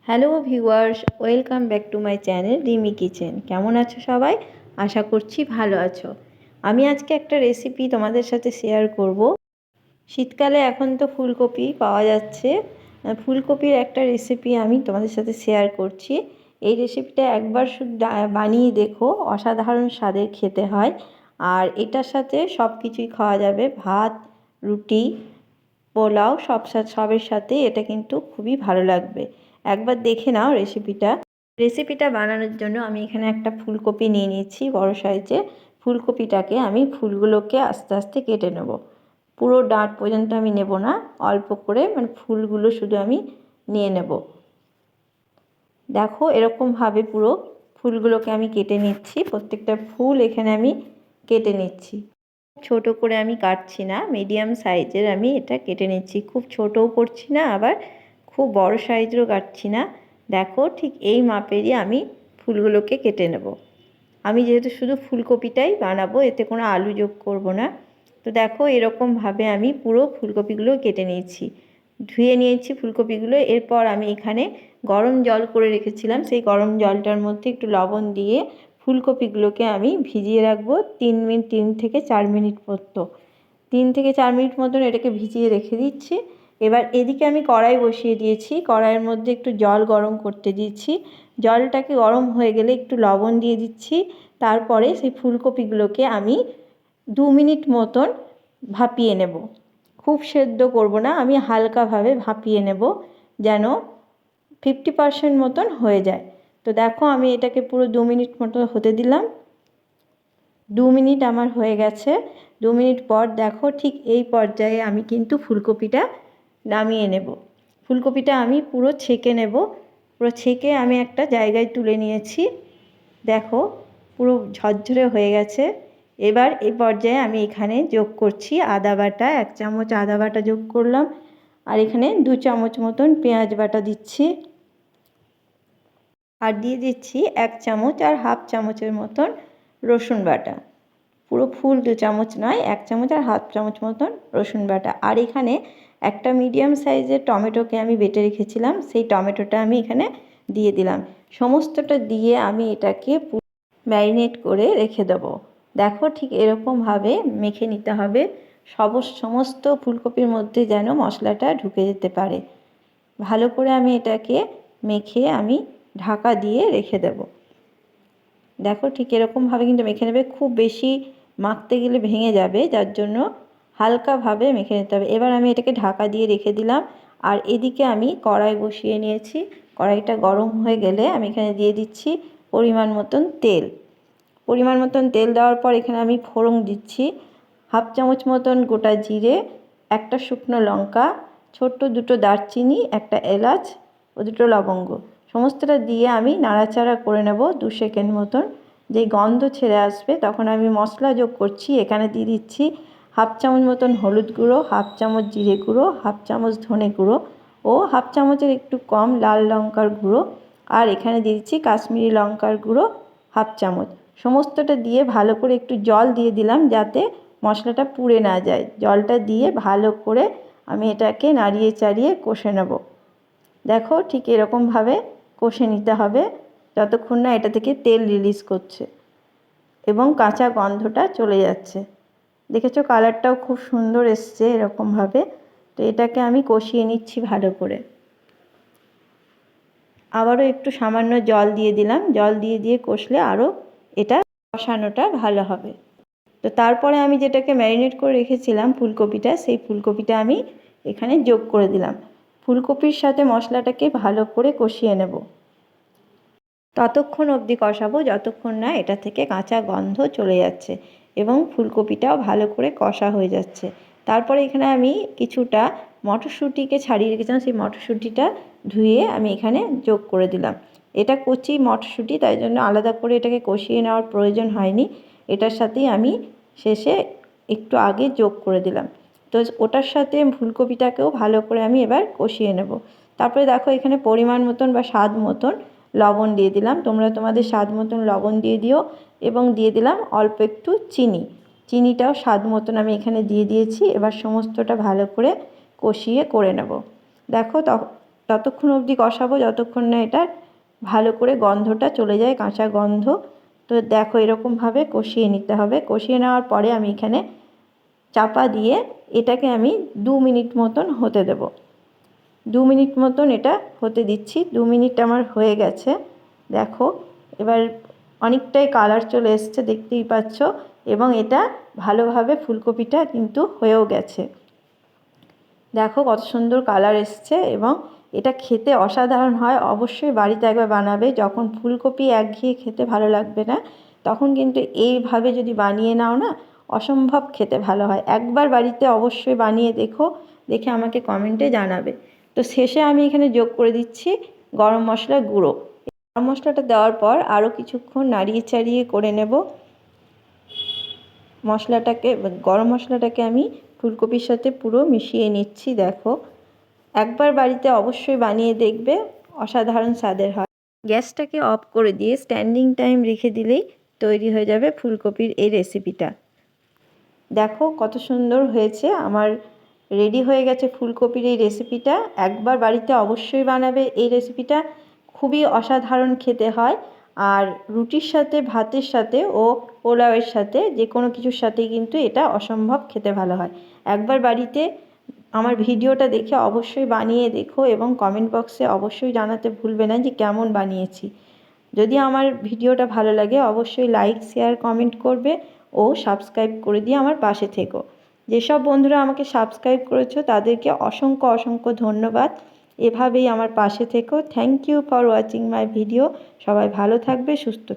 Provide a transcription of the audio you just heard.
Hello viewers, welcome back to my channel Rimi kitchen. কেমন আছো সবাই? আশা করছি ভালো আছো। আমি আজকে একটা রেসিপি তোমাদের সাথে শেয়ার করব। শীতকালে এখন তো ফুলকপি পাওয়া যাচ্ছে, ফুলকপির একটা রেসিপি আমি তোমাদের সাথে শেয়ার করছি। এই রেসিপিটা একবার শুধু বানিয়ে দেখো, অসাধারণ স্বাদের খেতে হয়। আর এটার সাথে সব কিছুই খাওয়া যাবে, ভাত, রুটি, পোলাও, সবের সাথে এটা কিন্তু খুবই ভালো লাগবে। একবার দেখে নাও রেসিপিটা বানানোর জন্য আমি এখানে একটা ফুলকপি নিয়ে নিয়েছি বড় সাইজে। ফুলকপিটাকে আমি ফুলগুলোকে আস্তে আস্তে কেটে নেব। পুরো ডাঁট পর্যন্ত আমি নেব না, অল্প করে ফুলগুলো শুধু আমি নিয়ে নেব। দেখো এরকমভাবে পুরো ফুলগুলোকে আমি কেটে নিচ্ছি। প্রত্যেকটা ফুল এখানে আমি কেটে নিচ্ছি। ছোট করে আমি কাটছি না, মিডিয়াম সাইজের আমি এটা কেটে নিচ্ছি। খুব ছোটও করছি না, আবার খুব বড় সাইজেরও কাটছি না। দেখো ঠিক এই মাপেরই আমি ফুলগুলোকে কেটে নেব। আমি যেহেতু শুধু ফুলকপিটাই বানাবো, এতে কোনো আলু যোগ করব না। তো দেখো এরকমভাবে আমি পুরো ফুলকপিগুলো কেটে নিয়েছি, ধুয়ে নিয়েছি ফুলকপিগুলো। এরপর আমি এখানে গরম জল করে রেখেছিলাম, সেই গরম জলটার মধ্যে একটু লবণ দিয়ে ফুলকপিগুলোকে আমি ভিজিয়ে রাখবো 3 থেকে 4 মিনিট মতো। 3 থেকে 4 মিনিট মতন এটাকে ভিজিয়ে রেখে দিচ্ছি। এবার এদিকে আমি কড়াই বসিয়ে দিয়েছি, কড়াইয়ের মধ্যে একটু জল গরম করতে দিয়েছি। জলটাকে গরম হয়ে গেলে একটু লবণ দিয়ে দিচ্ছি। তারপরে সেই ফুলকপিগুলোকে আমি 2 মিনিট মতন ভাপিয়ে নেব। খুব সেদ্ধ করব না, আমি হালকাভাবে ভাপিয়ে নেব, যেন 50% মতন হয়ে যায়। তো দেখো আমি এটাকে পুরো 2 মিনিট মতো হতে দিলাম। 2 মিনিট আমার হয়ে গেছে। 2 মিনিট পর দেখো ঠিক এই পর্যায়ে আমি কিন্তু ফুলকপিটা নামিয়ে নেব। ফুলকপিটা আমি পুরো ছেঁকে নেব। পুরো ছেঁকে আমি একটা জায়গায় তুলে নিয়েছি। দেখো পুরো ঝরঝরে হয়ে গেছে। এবার এই পর্যায়ে আমি এখানে যোগ করছি আদা বাটা। 1 চামচ আদা বাটা যোগ করলাম। আর এখানে 2 চামচ মতন পেঁয়াজ বাটা দিচ্ছি। আর দিয়ে দিচ্ছি 1 চামচ আর হাফ চামচের মতন রসুন বাটা। পুরো ফুল 2 চামচ নয়, 1 চামচ আর হাফ চামচ মতন রসুন বাটা। আর এখানে একটা মিডিয়াম সাইজের টমেটোকে আমি বেটে রেখেছিলাম, সেই টমেটোটা আমি এখানে দিয়ে দিলাম। সমস্তটা দিয়ে আমি এটাকে ম্যারিনেট করে রেখে দেবো। দেখো ঠিক এরকমভাবে মেখে নিতে হবে, সমস্ত ফুলকপির মধ্যে যেন মশলাটা ঢুকে যেতে পারে। ভালো করে আমি এটাকে মেখে আমি ঢাকা দিয়ে রেখে দেব। দেখো ঠিক এরকমভাবে কিন্তু মেখে নেবে, খুব বেশি মাখতে গেলে ভেঙে যাবে, যার জন্য হালকাভাবে মেখে নিতে হবে। এবার আমি এটাকে ঢাকা দিয়ে রেখে দিলাম। আর এদিকে আমি কড়াই বসিয়ে নিয়েছি। কড়াইটা গরম হয়ে গেলে আমি এখানে দিয়ে দিচ্ছি পরিমাণ মতন তেল। পরিমাণ মতন তেল দেওয়ার পর এখানে আমি ফোড়ন দিচ্ছি। হাফ চামচ মতন গোটা জিরে, একটা শুকনো লঙ্কা, ছোট্ট 2টো দারচিনি, একটা এলাচ ও 2টো লবঙ্গ। সমস্তটা দিয়ে আমি নাড়াচাড়া করে নেব 2 সেকেন্ড মতন। যেই গন্ধ ছেড়ে আসবে তখন আমি মশলা যোগ করছি। এখানে দিয়ে দিচ্ছি হাফ চামচ মতন হলুদ গুঁড়ো, হাফ চামচ জিরে গুঁড়ো, হাফ চামচ ধনে গুঁড়ো ও হাফ চামচের একটু কম লাল লঙ্কার গুঁড়ো। আর এখানে দিয়ে দিচ্ছি কাশ্মীরি লঙ্কার গুঁড়ো হাফ চামচ। সমস্তটা দিয়ে ভালো করে একটু জল দিয়ে দিলাম, যাতে মশলাটা পুড়ে না যায়। জলটা দিয়ে ভালো করে আমি এটাকে নাড়িয়ে চাড়িয়ে কষে নেব। দেখো ঠিক এরকমভাবে কষে নিতে হবে যতক্ষণ না এটা থেকে তেল রিলিজ করছে এবং কাঁচা গন্ধটা চলে যাচ্ছে। দেখেছো কালারটাও খুব সুন্দর এসছে এরকমভাবে। তো এটাকে আমি কষিয়ে নিচ্ছি ভালো করে। আবারও একটু সামান্য জল দিয়ে দিলাম। জল দিয়ে কষলে আরও এটা কষানোটা ভালো হবে। তো তারপরে আমি যেটাকে ম্যারিনেট করে রেখেছিলাম ফুলকপিটা, সেই ফুলকপিটা আমি এখানে যোগ করে দিলাম। ফুলকপির সাথে মশলাটাকে ভালো করে কষিয়ে নেব। ততক্ষণ অবধি কষাবো যতক্ষণ না এটা থেকে কাঁচা গন্ধ চলে যাচ্ছে এবং ফুলকপিটাও ভালো করে কষা হয়ে যাচ্ছে। তারপরে এখানে আমি কিছুটা মটরশুঁটিকে ছাড়িয়ে রেখেছিলাম, সেই মটরশুঁটিটা ধুয়ে আমি এখানে যোগ করে দিলাম। এটা কচি মটরশুঁটি, তাই জন্য আলাদা করে এটাকে কষিয়ে নেওয়ার প্রয়োজন হয়নি। এটার সাথেই আমি শেষে একটু আগে যোগ করে দিলাম। তো ওটার সাথে ফুলকপিটাকেও ভালো করে আমি এবার কষিয়ে নেব। তারপরে দেখো এখানে পরিমাণ মতন বা স্বাদ মতন লবণ দিয়ে দিলাম। তোমরা তোমাদের স্বাদ মতন লবণ দিয়ে দিও এবং দিয়ে দিলাম অল্প একটু চিনি। চিনিটাও স্বাদ মতন আমি এখানে দিয়ে দিয়েছি। এবার সমস্তটা ভালো করে কষিয়ে করে নেব। দেখো ততক্ষণ অবধি কষাবো যতক্ষণ না এটার ভালো করে গন্ধটা চলে যায়, কাঁচা গন্ধ। তো দেখো এরকমভাবে কষিয়ে নিতে হবে। কষিয়ে নেওয়ার পরে আমি এখানে চাপা দিয়ে এটাকে আমি 2 মিনিট মতন হতে দেব। 2 মিনিট মতন এটা হতে দিচ্ছি। 2 মিনিট আমার হয়ে গেছে। দেখো এবার অনেকটাই কালার চলে এসছে, দেখতেই পাচ্ছ, এবং এটা ভালোভাবে ফুলকপিটা কিন্তু হয়েও গেছে। দেখো কত সুন্দর কালার এসছে এবং এটা খেতে অসাধারণ হয়। অবশ্যই বাড়িতে একবার বানাবে। যখন ফুলকপি একঘেয়ে খেতে ভালো লাগবে না, তখন কিন্তু এইভাবে যদি বানিয়ে নাও না, অসম্ভব খেতে ভালো হয়। একবার বাড়িতে অবশ্যই বানিয়ে দেখো, দেখে আমাকে কমেন্টে জানাবে। তো শেষে আমি এখানে যোগ করে দিচ্ছি গরম মশলার গুঁড়ো। গরম মশলাটা দেওয়ার পর আরও কিছুক্ষণ নাড়িয়ে চাড়িয়ে করে নেব মশলাটাকে। গরম মশলাটাকে আমি ফুলকপির সাথে পুরো মিশিয়ে নিচ্ছি। দেখো একবার বাড়িতে অবশ্যই বানিয়ে দেখবে, অসাধারণ স্বাদের হয়। গ্যাসটাকে অফ করে দিয়ে স্ট্যান্ডিং টাইম রেখে দিলেই তৈরি হয়ে যাবে ফুলকপির এই রেসিপিটা। দেখো কত সুন্দর হয়েছে, আমার রেডি হয়ে গেছে ফুলকপির এই রেসিপিটা। একবার বাড়িতে অবশ্যই বানাবে এই রেসিপিটা, খুবই অসাধারণ খেতে হয়। আর রুটির সাথে, ভাতের সাথে ও পোলাওয়ের সাথে, যে কোনো কিছুর সাথেই কিন্তু এটা অসম্ভব খেতে ভালো হয়। একবার বাড়িতে আমার ভিডিওটা দেখে অবশ্যই বানিয়ে দেখো এবং কমেন্ট বক্সে অবশ্যই জানাতে ভুলবে না যে কেমন বানিয়েছি। যদি আমার ভিডিওটা ভালো লাগে অবশ্যই লাইক, শেয়ার, কমেন্ট করবে ও সাবস্ক্রাইব করে দিয়ে আমার পাশে থেকো। যেসব বন্ধুরা আমাকে সাবস্ক্রাইব করেছো তাদেরকে অসংখ্য অসংখ্য ধন্যবাদ। এভাবেই আমার পাশে থেকো। Thank you for watching my video. সবাই ভালো থাকবে, সুস্থ